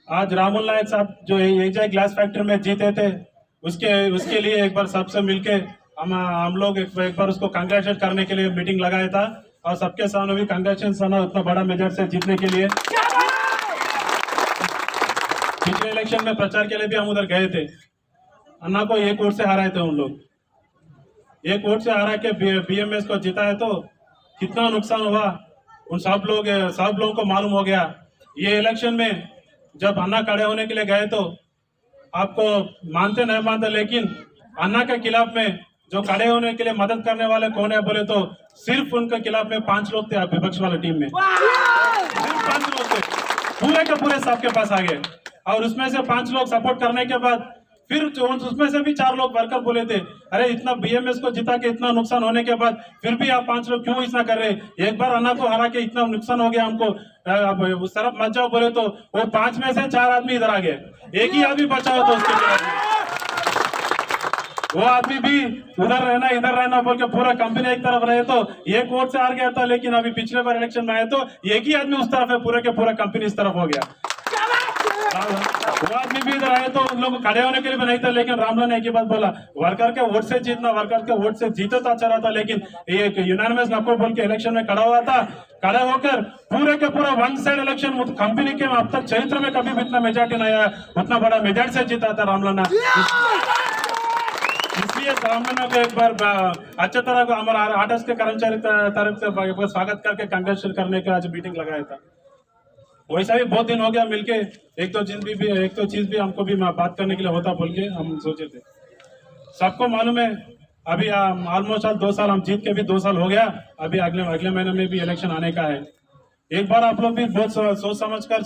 आज रामुल नायक साहब जो एजाई ग्लास फैक्ट्री में जीते थे, उसके उसके लिए एक बार सबसे मिलके हम लोग एक बार उसको कांग्रेचुलेट करने के लिए मीटिंग लगाया था और सबके सामने भी कांग्रेचुलेशन उतना बड़ा मेजर से जीतने के लिए। पिछले इलेक्शन में प्रचार के लिए भी हम उधर गए थे। अन्ना को एक वोट से हराए थे उन लोग, एक वोट से हरा के बीएमएस को जीता है, तो कितना नुकसान हुआ उन सब लोगों को मालूम हो गया। ये इलेक्शन में जब अन्ना खड़े होने के लिए गए तो आपको मानते नहीं मानते, लेकिन अन्ना के खिलाफ में जो खड़े होने के लिए मदद करने वाले कौन है बोले तो सिर्फ उनके खिलाफ में 5 लोग थे विपक्ष वाली टीम में, सिर्फ 5 लोग थे, पूरे के पूरे सबके पास आ गए। और उसमें से 5 लोग सपोर्ट करने के बाद फिर उसमें से भी 4 लोग वर्कर बोले थे, अरे इतना बीएमएस को जिता के इतना नुकसान होने के बाद फिर भी आप 5 लोग क्यों इतना कर रहे, एक बार अन्ना को हरा के इतना नुकसान हो गया हमको, अब उस तरफ मत जाओ बोले तो वो 5 में से 4 आदमी इधर आ गए, एक ही आदमी बचा हो तो उसके वो आदमी भी उधर रहना इधर रहना बोल के पूरा कंपनी एक तरफ रहे तो एक वोट से हार गया था। लेकिन अभी पिछले बार इलेक्शन में आए तो एक ही आदमी उस तरफ है, पूरे के पूरा कंपनी इस तरफ हो गया। वो आदमी भी इधर आए तो उन लोग खड़े होने के लिए भी नहीं था, लेकिन रामलाल ने एक ही बात बोला, वर्कर के वोट से जीतना, वर्कर के वोट से जीते तो अच्छा रहा था, लेकिन एक यूनानिमस नको बोल के इलेक्शन में खड़ा हुआ था, खड़ा होकर पूरे के पूरा वन साइड इलेक्शन कंपनी के अब तक चरित्र में कभी भी इतना मेजॉरिटी नहीं आया, उतना बड़ा मेजॉरिटी से जीता था रामलाल। इसलिए रामलाल को एक बार अच्छे तरह को हमारा आर्टिस के कर्मचारी तरफ से स्वागत करके कांग्रेचुलेट करने का आज मीटिंग लगाया था। वैसा भी बहुत दिन हो गया मिलके, एक तो चीज भी हमको भी बात करने के लिए होता बोल के हम सोचे थे। सबको मालूम है अभी ऑलमोस्ट 2 साल हम जीत के भी 2 साल हो गया, अभी अगले महीने में भी इलेक्शन आने का है। एक बार आप लोग भी बहुत सोच समझ कर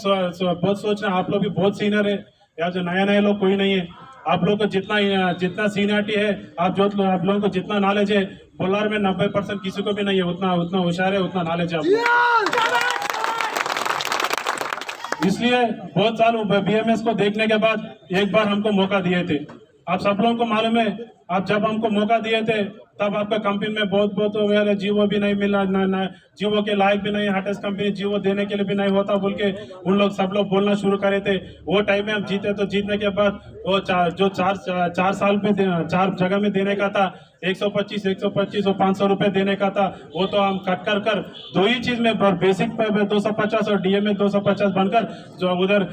बहुत सोच रहे, आप लोग भी बहुत सीनियर है, या जो नए लोग कोई नहीं है, आप लोग को जितना सीनियरिटी है, आप लोगों को जितना नॉलेज है, बोलार में 90% किसी को भी नहीं है, उतना होशियार है, उतना नॉलेज है आपको। इसलिए बहुत साल बीएमएस को देखने के बाद एक बार हमको मौका दिए थे। आप सब लोगों को मालूम है, आप जब हमको मौका दिए थे तब आपका कंपनी में बहुत जीवो भी नहीं मिला, जीवो के लायक भी नहीं, हार्टेस्ट कंपनी जीवो देने के लिए भी नहीं होता बोल के उन लोग सब लोग बोलना शुरू करे थे। वो टाइम में हम जीते तो जीतने के बाद वो जो 4 साल पे 4 जगह में देने का था, 125 और 500 रुपए देने का था, वो तो हम कट कर 2 ही चीज में बेसिक पे 250 और डीए में 250 बनकर जो उधर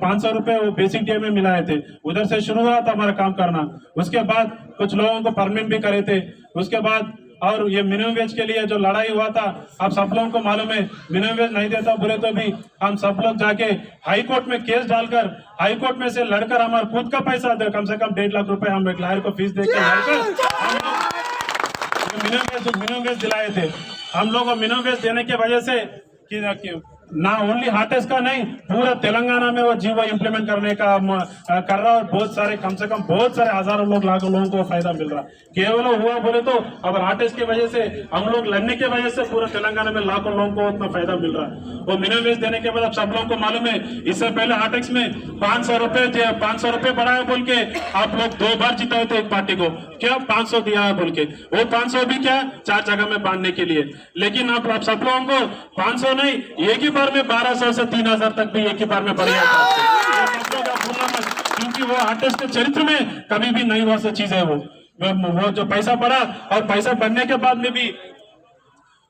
500 रुपए वो बेसिक डीए में मिलाए थे, उधर से शुरू हुआ था हमारा काम करना। उसके बाद कुछ लोगों को परमानेंट भी करे थे। उसके बाद और ये मिनिमम वेज के लिए जो लड़ाई हुआ था, आप सब लोगों को मालूम है, मिनिमम वेज नहीं देता बोले तो भी हम सब लोग जाके हाई कोर्ट में केस डालकर, हाई कोर्ट में से लड़कर हमारा खुद का पैसा दे, कम से कम 1.5 लाख रुपए हम एक लॉयर को फीस देकर लड़कर मिनिमम वेज दिलाए थे। हम लोग को मिनिमम वेज देने की वजह से कि ना ओनली हार्टेस का नहीं, पूरा तेलंगाना में वो जीवो इम्प्लीमेंट करने का कर रहा, और बहुत सारे कम से कम बहुत सारे हजारों लोग लाखों लोगों को फायदा मिल रहा। केवल हुआ बोले तो अब हार्टेस की वजह से हम लोग लड़ने की वजह से पूरा तेलंगाना में लाखों लोगों को उतना फायदा मिल रहा। वो मिनिमम वेज देने के बाद अब सब लोगों को मालूम है, इससे पहले हार्टेक्स में 500 रुपए बढ़ाया बोल के आप लोग 2 बार जिताए थे एक पार्टी को, क्या 500 दिया है बोल के, वो 500 भी क्या 4 जगह में बांटने के लिए। लेकिन अब आप सब लोगों को 500 नहीं, एक ही बार में 1200 से 3000 तक भी एक ही बार में बढ़ गया, क्योंकि वो आर्टिस्ट के चरित्र में कभी भी नहीं हुआ सा चीज है। वो जो पैसा बढ़ा, और पैसा बढ़ने के बाद में भी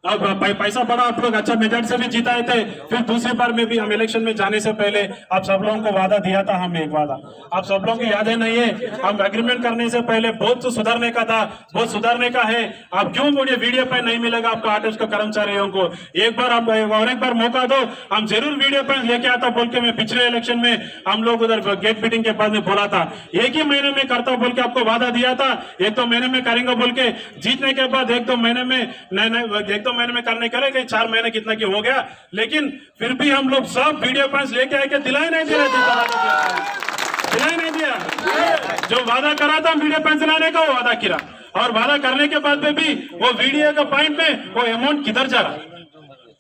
अब पैसा बढ़ा, आप लोग अच्छा मेजॉरिटी से भी जिताए थे। फिर दूसरी बार में भी हम इलेक्शन में जाने से पहले आप सब लोगों को वादा दिया था, हम एक वादा आप सब लोगों को याद है नहीं है, हम एग्रीमेंट करने से पहले बहुत सुधारने का था, बहुत सुधारने का है। आप क्यों बोलिए वीडियो पे नहीं मिलेगा आपको आर्टिस्ट को कर्मचारियों को, एक बार आप और एक बार मौका दो, हम जरूर वीडियो पे लेके आता बोल के मैं पिछले इलेक्शन में हम लोग उधर गेट मीटिंग के बाद में बोला था, एक ही महीने में करता बोल के आपको वादा दिया था, 1-2 महीने में करेंगे बोल के, जीतने के बाद 1-2 महीने में नहीं महीने में करने के लिए कहीं 4 महीने कितना की हो गया। लेकिन फिर भी हम लोग सब वीडियो पॉइंट्स लेके आए, दिलाई नहीं दिया, दिलाई नहीं दिया। जो वादा करा था वीडियो पॉइंट्स लाने का, वो वादा किया, और वादा करने के बाद में भी वो वीडियो का पॉइंट में वो अमाउंट किधर जा रहा,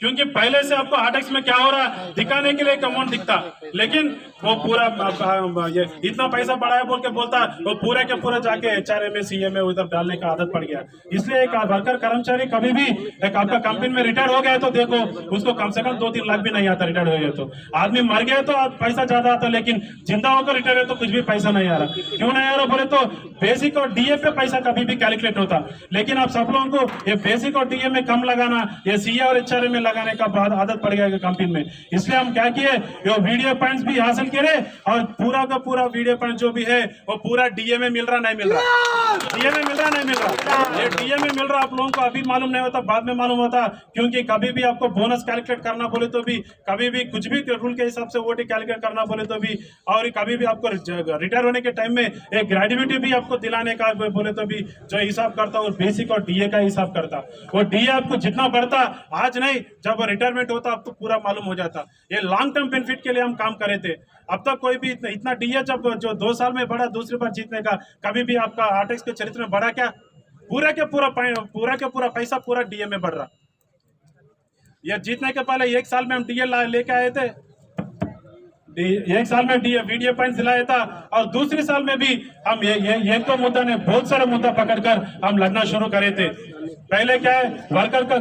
क्योंकि पहले से आपको आरटेक्स में क्या हो रहा है दिखाने के लिए एक अमाउंट दिखता, लेकिन वो पूरा ये इतना पैसा बढ़ाया बोल के बोलता वो पूरे के पूरे जाके HRA में CA में उधर डालने का आदत पड़ गया। इसलिए एक वर्कर कर्मचारी कभी भी एक आपका कंपनी में रिटायर हो गया तो देखो उसको कम से कम 2-3 लाख भी नहीं आता रिटायर हो गया तो। आदमी मर गया तो पैसा ज्यादा आता, लेकिन जिंदा होकर रिटायर है तो कुछ भी पैसा नहीं आ रहा। क्यों नहीं आ रहा बोले तो बेसिक और DA पे पैसा कभी भी कैलकुलेट होता, लेकिन आप सब लोगों को ये बेसिक और DA में कम लगाना, ये CA और HRA में लगाने का बहुत आदत पड़ गया कंपनी में। इसलिए हम क्या किए, ये वीडियो पॉइंट्स भी हासिल करे और पूरा का पूरा वीडियो पॉइंट जो भी है वो पूरा DA में मिल रहा नहीं मिल रहा, DA में मिल रहा नहीं मिल रहा। ये DA में मिल रहा आप लोगों को अभी मालूम नहीं होता, बाद में मालूम होता, क्योंकि कभी भी आपको बोनस कैलकुलेट करना बोले तो भी, कभी भी कुछ भी रूल के हिसाब से OT कैलकुलेट करना बोले तो भी, और कभी भी आपको रिटायर होने के टाइम में एक ग्रेजुएटी भी आपको दिलाने का बोले तो भी जो हिसाब करता वो बेसिक और DA का हिसाब करता। वो DA आपको जितना बढ़ता आज नहीं, जब रिटायरमेंट होता आपको पूरा मालूम हो जाता। ये लॉन्ग टर्म बेनिफिट के लिए हम काम करे थे। अब तक कोई भी इतना DA जब जो 2 साल में बढ़ा दूसरी बार जीतने का, कभी भी आपका आरटेक्स के चरित्र में बढ़ा क्या? पूरा के पूरा पैसा पूरा DA में बढ़ रहा। ये जीतने के पहले 1 साल में हम DA लेके आए थे, 1 साल में वीडियो पॉइंट दिलाया था, और दूसरी साल में भी हम ये तो मुद्दा ने बहुत सारे मुद्दा पकड़कर हम लड़ना शुरू करे थे। पहले क्या है, वर्कर का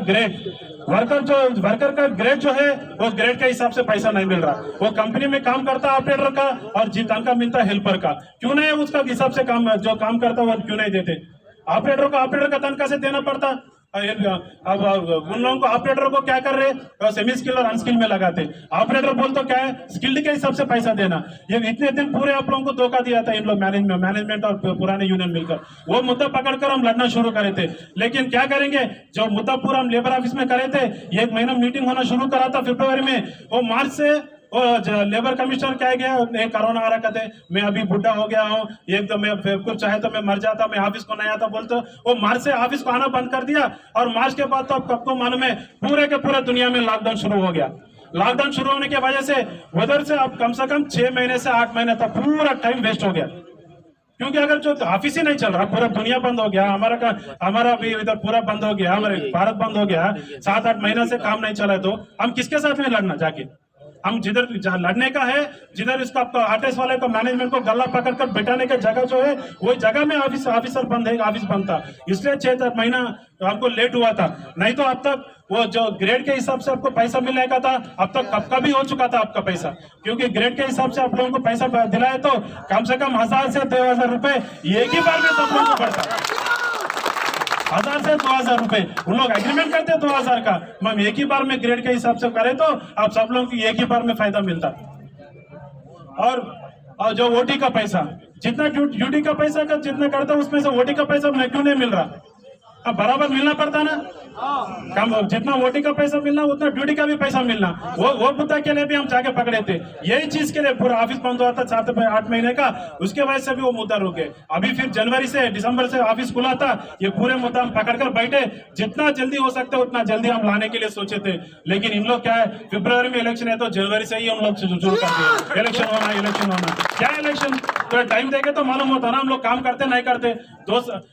ग्रेड जो है वो ग्रेड के हिसाब से पैसा नहीं मिल रहा। वो कंपनी में काम करता ऑपरेटर का और तनख्वाह मिलता हेल्पर का, क्यों नहीं उसका हिसाब से काम जो काम करता वो क्यों नहीं देते? ऑपरेटर का तनख्वाह से देना पड़ता। अब उन लोगों को ऑपरेटर को क्या कर रहे, सेमी स्किल और अनस्किल में लगाते। ऑपरेटर बोल तो क्या है, स्किल्ड के हिसाब से पैसा देना। ये इतने दिन पूरे आप लोगों को धोखा दिया था इन लोग मैनेजमेंट और पुराने यूनियन मिलकर। वो मुद्दा पकड़कर हम लड़ना शुरू करे थे, लेकिन क्या करेंगे, जो मुद्दा पूरा हम लेबर ऑफिस में करे थे, 1 महीना मीटिंग होना शुरू करा था फरवरी में, वो मार्च से लेबर कमिश्नर क्या गया, कोरोना आ रहा थे, मैं अभी बुढ़ा हो गया हूँ, एक तो मैं कुछ चाहे तो मैं मर जाता, मैं ऑफिस को नहीं आता बोलते। वो मार्च से ऑफिस को आना बंद कर दिया, और मार्च के बाद तो आपको मालूम है पूरे के पूरे दुनिया में लॉकडाउन शुरू हो गया। लॉकडाउन शुरू होने की वजह से उधर से अब कम से कम 6 महीने से 8 महीने तक पूरा टाइम वेस्ट हो गया, क्योंकि अगर जो ऑफिस ही नहीं चल रहा, पूरा दुनिया बंद हो गया, हमारा भी इधर पूरा बंद हो गया, हमारे भारत बंद हो गया, 7-8 महीने से काम नहीं चला, तो हम किसके साथ में लड़ना जाके? हम जिधर लड़ने का है, जिधर इसका आपका आरटीएस वाले को मैनेजमेंट को गला पकड़कर बैठाने का जगह जो है, वही जगह में ऑफिसर बंद है, ऑफिस बंद था, इसलिए 6 महीना हमको लेट हुआ था। नहीं तो अब तक वो जो ग्रेड के हिसाब से आपको पैसा मिलने का था, अब तक कब का भी हो चुका था आपका पैसा, क्योंकि ग्रेड के हिसाब से आप लोगों को पैसा दिलाए तो कम से कम 1000 से 2000 रुपए एक ही बार में सब लोगों को पड़ता। 1000 से 2000 रुपए उन लोग एग्रीमेंट करते 2000 का, हम एक ही बार में ग्रेड के हिसाब से करें तो आप सब लोगों को एक ही बार में फायदा मिलता। और जो ओटी का पैसा, जितना ड्यूटी का पैसा का जितना करता उसमें से ओटी का पैसा क्यों नहीं मिल रहा? अब बराबर मिलना पड़ता ना, कम जितना वोटी का पैसा मिलना उतना ड्यूटी का भी पैसा मिलना। वो मुद्दा के लिए भी हम जाके पकड़े थे, यही चीज के लिए पूरा ऑफिस बंद हुआ था 7-8 महीने का, उसके वजह से भी वो मुद्दा रुके। अभी फिर जनवरी से दिसंबर से ऑफिस खुला था, ये पूरे मुद्दा हम पकड़कर बैठे, जितना जल्दी हो सकता है उतना जल्दी हम लाने के लिए सोचे थे, लेकिन इन लोग क्या है, फरवरी में इलेक्शन है तो जनवरी से ही हम लोग शुरू कर दिए इलेक्शन होना। क्या इलेक्शन तो टाइम देके तो मालूम होता ना, हम लोग काम करते नहीं करते।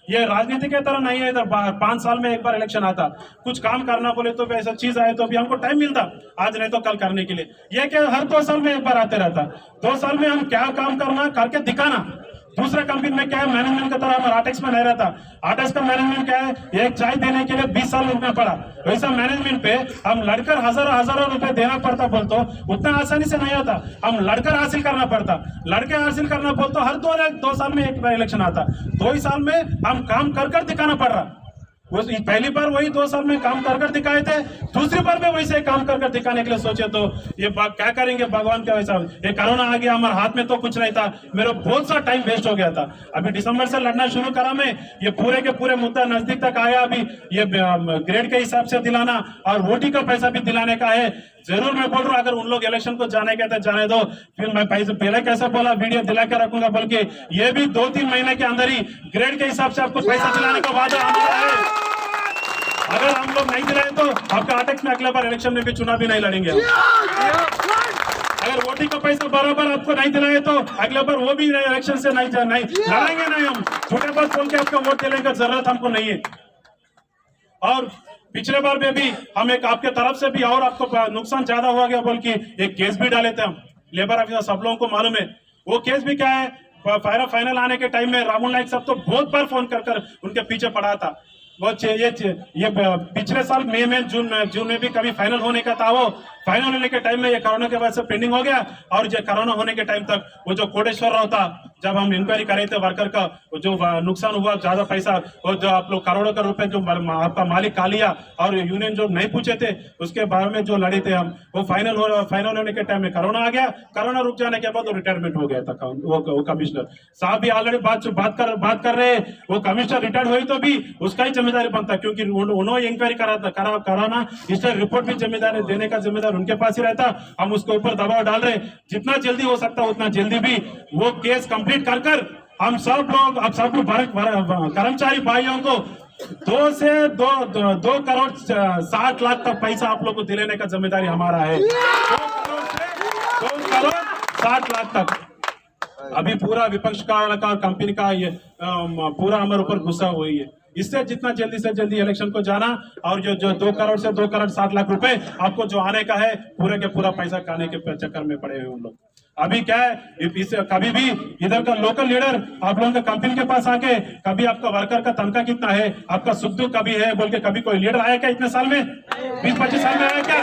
ये राजनीति की तरह नहीं है, इधर 5 साल में एक बार इलेक्शन आता, कुछ काम करना बोले तो भी ऐसा चीज आए तो भी हमको टाइम मिलता, आज नहीं तो कल करने के लिए। ये क्या हर 2 साल में एक बार आते रहता, 2 साल में हम क्या काम करना करके दिखाना। दूसरा कंपनी में क्या है, मैनेजमेंट की तरह हमारा आरटेक्स में नहीं रहता। आरटेक्स का मैनेजमेंट क्या है, एक चाय देने के लिए 20 साल रुकना पड़ा, वैसा मैनेजमेंट पे हम लड़कर हजारों रुपए देना पड़ता। बोलते उतना आसानी से नहीं आता, हम लड़कर हासिल करना पड़ता। लड़के हासिल करना बोलते हर 2 साल में एक बार इलेक्शन आता, 2 ही साल में हम काम कर दिखाना पड़ रहा। वो पहली बार वही 2 साल में काम कर दिखाए थे, दूसरी बार में वैसे काम कर दिखाने के लिए सोचे तो ये क्या करेंगे भगवान का वैसा। ये कोरोना आ गया, हमारे हाथ में तो कुछ नहीं था, मेरा बहुत सा टाइम वेस्ट हो गया था। अभी दिसंबर से लड़ना शुरू करा मैं, ये पूरे के पूरे मुद्दा नजदीक तक आया। अभी ये ग्रेड के हिसाब से दिलाना और वोटी का पैसा भी दिलाने का है। जरूर मैं बोल रहा हूँ, अगर उन लोग इलेक्शन को जाने कहते जाने दो, फिर मैं पैसे पहले कैसे बोला वीडियो दिला के रखूंगा, बल्कि ये भी 2-3 महीने के अंदर ही ग्रेड के हिसाब से आपको पैसा दिलाने का वादा हमारा है। अगर हम लोग नहीं दिलाए तो आपका आरटेक्स में अगले बार इलेक्शन में भी चुनाव भी नहीं लड़ेंगे। अगर वोटिंग का पैसा बराबर आपको नहीं दिलाए तो अगले बार वो भी इलेक्शन से नहीं लड़ेंगे नहीं हम। छोटे बात बोल के आपका वोट देने का जरूरत हमको नहीं है। और पिछले बार में भी हम एक आपके तरफ से भी और आपको नुकसान ज्यादा हुआ गया बोल के एक केस भी डाले थे हम लेबर ऑफिसर, सब लोगों को मालूम है। वो केस भी क्या है, फाइनल आने के टाइम में राहुल नाइक सब तो बहुत बार फोन कर उनके पीछे पड़ा था। ये पिछले साल मई में जून में भी कभी फाइनल होने का था, वो फाइनल होने के टाइम में ये कोरोना के वजह से पेंडिंग हो गया। और जो कोरोना होने के टाइम तक वो जो कोटेश्वर राव था, जब हम इंक्वायरी कर रहे थे वर्कर का जो नुकसान हुआ ज्यादा पैसा और जो आप लोग करोड़ों का रुपए जो आपका मालिक खा लिया और यूनियन जो नहीं पूछे थे उसके बारे में जो लड़े थे हम, वो फाइनल होने के टाइम में कोरोना आ गया। कोरोना रुक जाने के बाद वो रिटायरमेंट हो गया था वो कमिश्नर साहब भी ऑलरेडी बात कर रहे हैं। वो कमिश्नर रिटायर्ड हुई तो भी उसका ही जिम्मेदारी बनता, क्योंकि उन्होंने इंक्वायरी कराना, इसलिए रिपोर्ट भी जिम्मेदारी देने का जिम्मेदार उनके पास ही रहता। हम उसके ऊपर दबाव डाल रहे, जितना जल्दी हो सकता है उतना जल्दी भी वो केस कंप्लीट कर हम सब लोग, अब सब कर्मचारी भाइयों को 2 करोड़ 60 लाख तक पैसा आप लोग को दिलाने का जिम्मेदारी हमारा है। 2 करोड़ 60 लाख तक। अभी पूरा विपक्ष का कंपनी का ये पूरा हमारे ऊपर गुस्सा हुई है। इससे जितना जल्दी से जल्दी इलेक्शन को जाना और जो 2 करोड़ से 2 करोड़ 60 लाख रुपए आपको जो आने का है पूरे के पूरा पैसा खाने के चक्कर में पड़े हुए उन लोग। अभी क्या है, कभी भी इधर का लोकल लीडर आप लोगों का कंपनी के पास आके कभी आपका वर्कर का तनख्वाह कितना है, आपका सुख दुख कभी है बोल के कभी कोई लीडर आया क्या इतने साल में? 20-25 साल में आया क्या?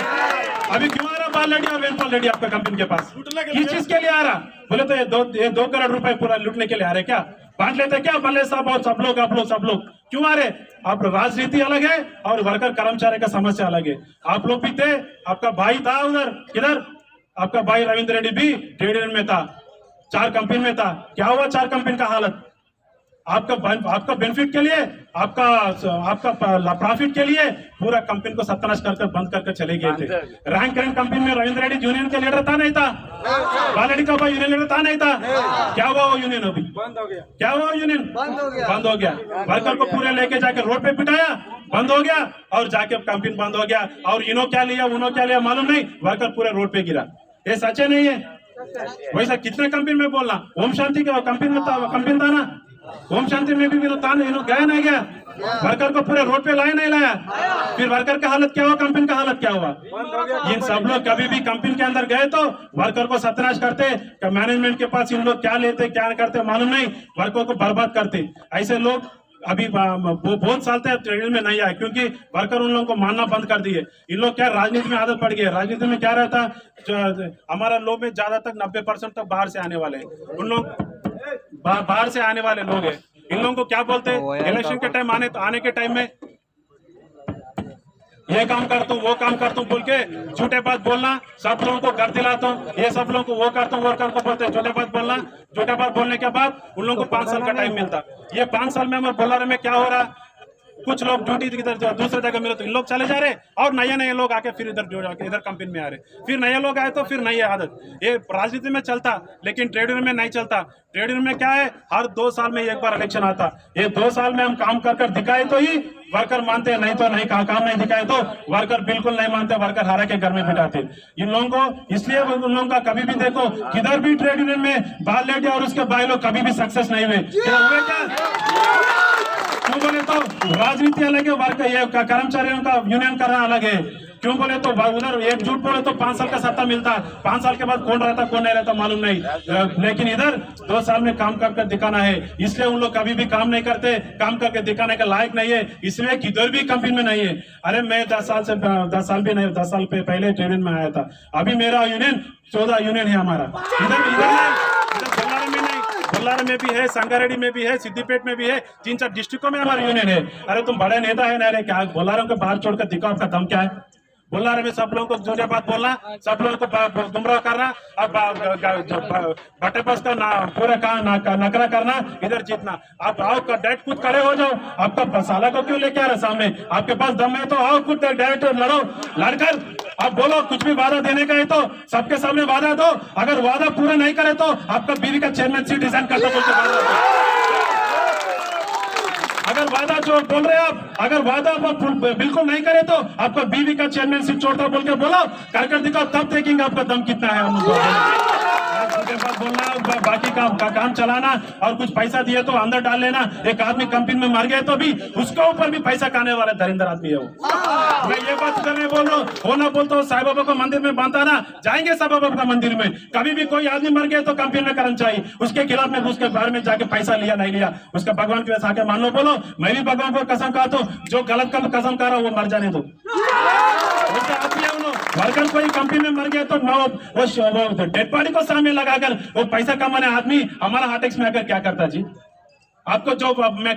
अभी क्यों आ रहा बाल लेडी और वेलफेयर लेडी आपका कंपनी के पास? किस चीज के लिए आ रहा? बोले तो ये 2 करोड़ रुपए पूरा लूटने के लिए आ रहे क्या? बांट लेते क्या बल्ले साहब और सब लोग क्यों आ रहे? आप राजनीति अलग है और वर्कर कर्मचारी का समस्या अलग है। आप लोग भी थे, आपका भाई था उधर, किधर आपका भाई रविंद्र रेड्डी भी ट्रेड यूनियन में था, 4 कंपनी में था। क्या हुआ 4 कंपनी का हालत? आपका बेनिफिट के लिए, आपका प्रॉफिट के लिए पूरा कंपनी को सत्यानाश कर बंद करके चले गए थे। रैंक कंपनी में रविंद्र रेड्डी यूनियन के लीडर था नहीं था? बालेडी का भाई यूनियन लीडर था नहीं था? क्या हुआ वो यूनियन? अभी बंद हो गया। क्या हुआ यूनियन? बंद हो गया। वर्कर को पूरे लेके जाके रोड पे पिटाया, बंद हो गया और जाके कंपनी बंद हो गया। और इन्हों क्या लिया उन्हों क्या लिया मालूम नहीं, वर्कर पूरे रोड पे गिरा। ये सच है नहीं है? वैसा कितने कंपनी में बोलना, ओम शांति का कंपनी में था, कंपनी था ना, ओम शांति में भी था नहीं, गया नहीं गया? वर्कर को पूरे रोड पे लाया नहीं लाया? फिर वर्कर का हालत क्या हुआ, कंपनी का हालत क्या हुआ? इन सब लोग कभी भी कंपनी के अंदर गए तो वर्कर को सत्यानाश करते, मैनेजमेंट के पास इन लोग क्या लेते क्या करते मालूम नहीं, वर्कर को बर्बाद करते। ऐसे लोग अभी बहुत साल तक ट्रेड में नहीं आए क्योंकि वर्कर उन लोगों को मानना बंद कर दिए। इन लोग क्या राजनीति में आदत पड़ गई है। राजनीति में क्या रहता, हमारा लोग में ज्यादातर 90% तक बाहर से आने वाले, उन लोग बाहर से आने वाले लोग हैं। इन लोगों को क्या बोलते हैं, इलेक्शन के टाइम आने के टाइम में ये काम करता हूँ वो काम करता हूँ बोल के झूठे बात बोलना, सब लोगों को कर दिलाता हूँ, ये सब लोगों को वो करता हूँ वो को बोलते हैं झूठे बात बोलना। झूठे बात बोलने के बाद उन लोगों को 5 साल का टाइम मिलता। ये 5 साल में हमारे बोलारे में क्या हो रहा, कुछ लोग ड्यूटी दूसरे जगह मिले तो इन लोग चले जा रहे और नए लोग आके फिर इधर कंपनी में आ रहे, फिर नए लोग आए तो फिर नई आदत। ये राजनीति में चलता लेकिन ट्रेड यूनियन में नहीं चलता। ट्रेड यूनियन में क्या है, हर 2 साल में एक बार इलेक्शन आता। ये 2 साल में हम काम कर दिखाए तो ही वर्कर मानते हैं, नहीं तो नहीं। काम नहीं दिखाए तो वर्कर बिल्कुल नहीं मानते, वर्कर हारा के घर में बिठाते इन लोगों को। इसलिए उन लोगों का कभी भी देखो किधर भी ट्रेड यूनियन में बाल लेडी और उसके भाई लोग कभी भी सक्सेस नहीं हुए। क्यों बोले तो राजनीति अलग है, वर्कर ये कर्मचारियों का यूनियन करना अलग है। क्यों बोले तो उधर एक झूठ बोले तो 5 साल का सत्ता मिलता, 5 साल के बाद कौन रहता कौन नहीं रहता मालूम नहीं। लेकिन इधर 2 साल में काम कर दिखाना है, इसलिए उन लोग कभी भी काम नहीं करते, काम करके दिखाने का लायक नहीं है, इसलिए किधर भी कंपनी में नहीं है। अरे मैं 10 साल भी नहीं, 10 साल पहले ट्रेड यूनियन में आया था। अभी मेरा यूनियन 14 यूनियन है हमारा। बल्लारे में भी है, संगारेड्डी में भी है, सिद्दीपेट में भी है, 3-4 डिस्ट्रिक्टों में हमारा यूनियन है। अरे तुम बड़े नेता है ना रे, क्या बोलारों को बाहर छोड़कर दिखाओ, आपका दम क्या है? बोलारे में सब लोगों को झूठे बात बोलना, सब लोगों को गुमराह करना, अब बटे बस का पूरा नकरा करना, इधर जीतना। आप आओ डायरेक्ट खुद खड़े हो जाओ, आपका साला को क्यों लेके आ रहे सामने? आपके पास दम है तो आओ खुद डायरेक्ट लड़ो, लड़कर आप बोलो कुछ भी वादा देने का है तो सबके सामने वादा दो। अगर वादा पूरा नहीं करे तो आपका बीवी का चेयरमैन सीट रिजाइन करता बोल के अगर वादा जो बोल रहे आप, अगर वादा बिल्कुल नहीं करे तो आपका बीवी का चेयरमैन सीट छोड़ता बोल के बोलो, कर दिखाओ, तब देखेंगे आपका दम कितना है। बोलना, बाकी काम चलाना और कुछ पैसा दिए तो अंदर डाल लेना। एक आदमी कंपनी में मर गए तो भी उसके ऊपर भी पैसा खाने वाला दरिंदर आदमी है वो। मैं ये बात इधर नहीं बोल रहा हूँ, वो ना बोलता हूँ साईं बाबा को मंदिर में बांधा ना, जाएंगे साईं बाबा का मंदिर में। कभी भी कोई आदमी मर गया तो कंपनी में करना चाहिए, उसके खिलाफ में उसके बारे में जाके पैसा लिया नहीं लिया, उसका भगवान के वैसा आके मान लो, बोलो मैं भी भगवान को कसम खाता हूँ, जो गलत कसम खा रहा वो मर जाने दो। वर्कर कोई कंपनी में मर गया तो वो डेड बॉडी को सामने लगाकर वो पैसा कमाने आदमी हमारा हार्ट टैक्स में आकर क्या करता जी? आपको जो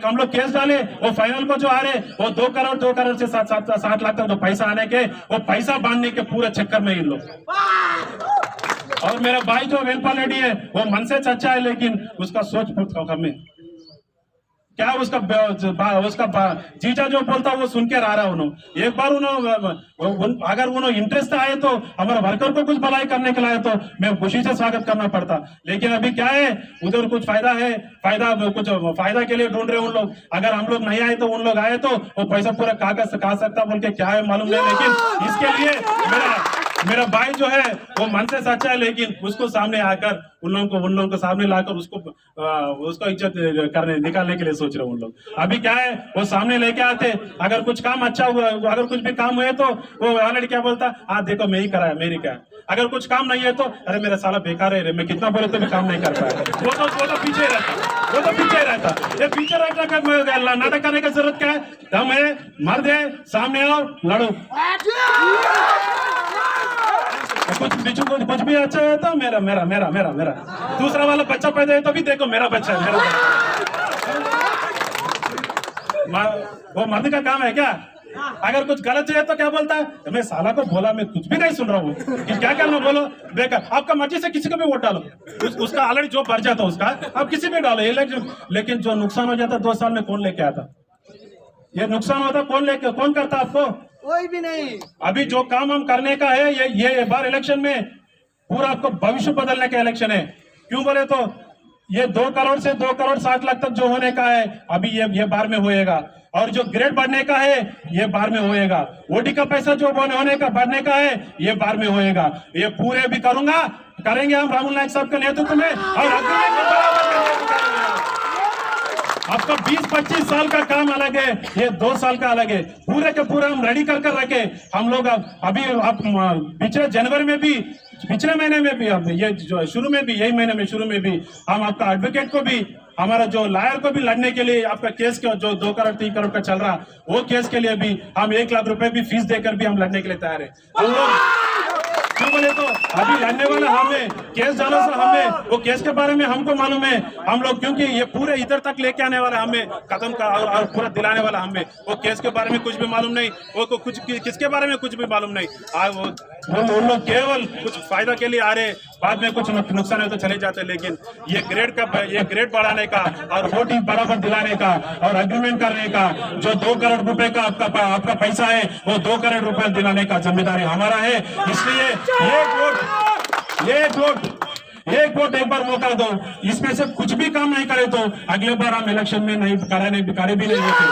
हम लोग केस डाले वो फाइनल को जो आ रहे वो 2 करोड़ से 7 लाख तक जो पैसा आने के, वो पैसा बांधने के पूरे चक्कर में इन लोग। और मेरा भाई जो वेलपाल रेड्डी है वो मन से अच्छा है, लेकिन उसका सोच बहुत कम है। क्या उसका जीजा जो बोलता वो सुन के रहा उन्होंने एक बार अगर उन्होंने इंटरेस्ट आए तो हमारे वर्कर को कुछ भलाई करने के लिए तो मैं खुशी से स्वागत करना पड़ता। लेकिन अभी क्या है, उधर कुछ कुछ फायदा के लिए ढूंढ रहे उन लोग। अगर हम लोग नहीं आए तो उन लोग आए तो वो पैसा पूरा कागज खा सकता बोल के क्या है मालूम नहीं। लेकिन इसके लिए मेरा भाई जो है वो मन से सच्चा है, लेकिन उसको सामने आकर उन लोगों को सामने लाकर उसको इज्जत निकालने के लिए सोच रहे उन लोग। अभी क्या है, वो सामने लेके आते, अगर कुछ काम अच्छा हुआ, अगर कुछ भी काम हुए तो वो ऑलरेडी क्या बोलता, हाँ देखो मैं ही कराया, मेरी क्या। अगर कुछ काम नहीं है तो अरे मेरा साला बेकार है, मैं कितना बोले तो भी काम नहीं कर पाया। वो तो पीछे रहता, ये पीछे रहता नाटक करने की जरूरत क्या है? दम है, मर दे, सामने आओ, लड़ो। कुछ भी अच्छा है तो मेरा दूसरा वाला बच्चा पैदा है तो भी देखो मेरा बच्चा है, वो मर्द का काम है क्या? अगर कुछ गलत है तो क्या बोलता है, मैं साला को बोला, मैं कुछ भी नहीं सुन रहा हूँ कि क्या करना, बोलो बेकार। आपका मर्जी से किसी को भी वोट डालो, उसका ऑलरेडी जो भर जाता है उसका आप किसी भी डालो इलेक्शन। लेकिन जो नुकसान हो जाता 2 साल में कौन लेके आता? ये नुकसान होता कौन करता आपको? कोई भी नहीं। अभी जो काम हम करने का है ये बार इलेक्शन में पूरा आपको भविष्य बदलने का इलेक्शन है। क्यों बोले तो ये 2 करोड़ से 2 करोड़ 60 लाख तक जो होने का है अभी ये बार में होएगा, और जो ग्रेड बढ़ने का है ये बार में होएगा। ओडी का पैसा जो होने का बढ़ने का है ये बार में होएगा। ये पूरे भी करेंगे हम राहुल नायक साहब के नेतृत्व में, और आपका 20-25 साल का काम अलग है, ये 2 साल का अलग है। पूरे के पूरे हम रेडी कर रखे हम लोग। अभी पिछले जनवरी में भी, पिछले महीने में भी, अब ये जो शुरू में भी, यही महीने में शुरू में भी हम आपका एडवोकेट को भी, हमारा जो लॉयर को भी लड़ने के लिए आपका केस के जो 2 करोड़ 3 करोड़ का चल रहा वो केस के लिए भी हम 1 लाख रुपए भी फीस देकर भी हम लड़ने के लिए तैयार है। हम लोग क्यों बोले तो अभी लड़ने वाला हमें, केस डालो से हमें, वो केस के बारे में हमको मालूम है हम लोग, क्योंकि ये पूरे इधर तक लेके आने वाला हमें, खत्म का और पूरा दिलाने वाला हमें। वो केस के बारे में कुछ भी मालूम नहीं, वो कुछ किसके बारे में कुछ भी मालूम नहीं। वो लोग केवल कुछ फायदा के लिए आ रहे, बाद में कुछ नुकसान है तो चले जाते। लेकिन ये ग्रेड बढ़ाने का और वोट बराबर दिलाने का और एग्रीमेंट करने का, जो 2 करोड़ रुपए का आपका पैसा है वो 2 करोड़ रुपए दिलाने का जिम्मेदारी हमारा है। इसलिए एक वोट एक बार मौका दो। इसमें से कुछ भी काम नहीं करे तो अगले बार हम इलेक्शन में नहीं करे भी नहीं होते।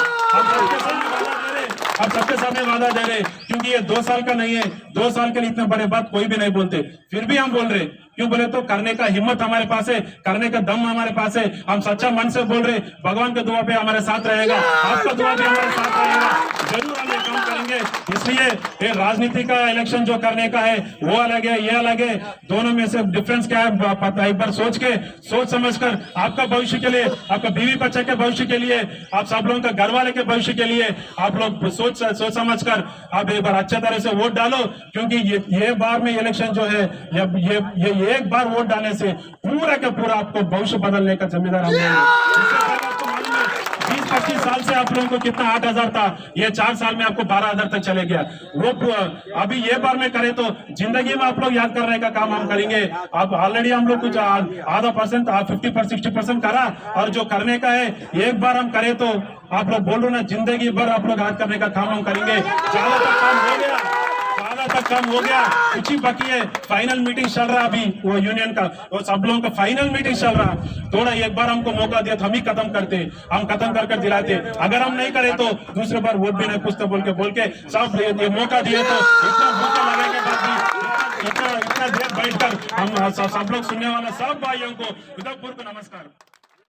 अब सबके सामने वादा दे रहे, क्योंकि ये 2 साल का नहीं है। 2 साल के लिए इतने बड़े बात कोई भी नहीं बोलते, फिर भी हम बोल रहे। क्यों बोले तो करने का हिम्मत हमारे पास है, करने का दम हमारे पास है। हम सच्चा मन से बोल रहे, भगवान का दुआ पे हमारे साथ रहेगा, आपका दुआ भी हमारे साथ रहेगा, जरूर हम ये काम करेंगे। इसलिए ये राजनीति का इलेक्शन जो करने का है वो अलग है, ये अलग है। दोनों में से डिफरेंस क्या है पता, एक बार सोच समझकर आपका भविष्य के लिए, आपका बीवी बच्चे के भविष्य के लिए, आप सब लोगों का घर वाले के भविष्य के लिए आप लोग सोच समझकर आप एक बार अच्छे तरह से वोट डालो। क्योंकि ये बार में इलेक्शन जो है, ये एक बार वोट डालने से पूरा का पूरा आपको भविष्य बदलने का जिम्मेदार हम लोग। 20-25 साल से आप लोगों को कितना 8,000 था, ये 4 साल में आपको 12,000 तक चले गया। वो अभी ये बार में करें तो जिंदगी में आप लोग याद करने का काम हम करेंगे। अब ऑलरेडी हम लोग कुछ आधा परसेंट 50-60% करा, और जो करने का है एक बार हम करें तो आप लोग बोल रहे ना, जिंदगी भर आप लोग याद करने का काम हम करेंगे। ज्यादा तक काम हो गया, कुछ ही बाकी है। फाइनल मीटिंग चल रहा अभी, वो यूनियन का, वो सब लोगों का फाइनल मीटिंग चल रहा। थोड़ा एक बार हमको मौका दिया तो हम ही खत्म करते, हम खत्म कर दिलाते। अगर हम नहीं करे तो दूसरे बार वोट भी नहीं पूछते बोल के सब ये मौका दिए तो इतना मौका लगाने के बाद भी इतना देर बैठकर हम सब लोग सुनने वाला सब भाइयों को हृदयपूर्वक नमस्कार।